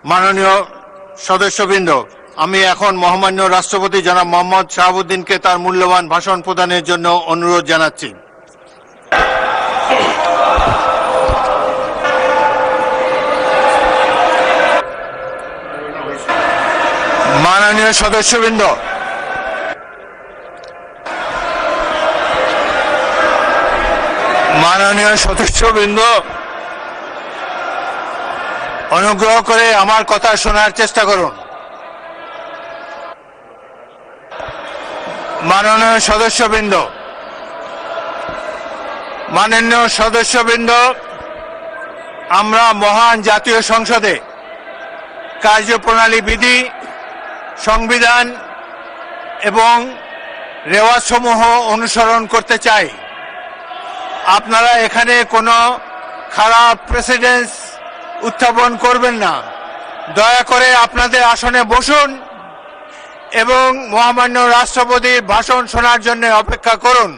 মাননীয় সদস্যবৃন্দ, আমি এখন মহামান্য রাষ্ট্রপতি জনাব মোহাম্মদ শাহাবুদ্দিনকে তার মূল্যবান ভাষণ প্রদানের জন্য অনুরোধ জানাচ্ছি। মাননীয় সদস্যবৃন্দ, অনুগ্রহ করে আমার কথা শোনার চেষ্টা করুন। মাননীয় সদস্যবৃন্দ, আমরা মহান জাতীয় সংসদে কার্যপ্রণালী বিধি, সংবিধান এবং রেওয়াজসমূহ অনুসরণ করতে চাই। আপনারা এখানে কোনো খারাপ প্রেসিডেন্স উত্থাপন করবেন না। দয়া করে আপনাদের আসনে বসুন এবং মহামান্য রাষ্ট্রপতির ভাষণ শোনার জন্য অপেক্ষা করুন।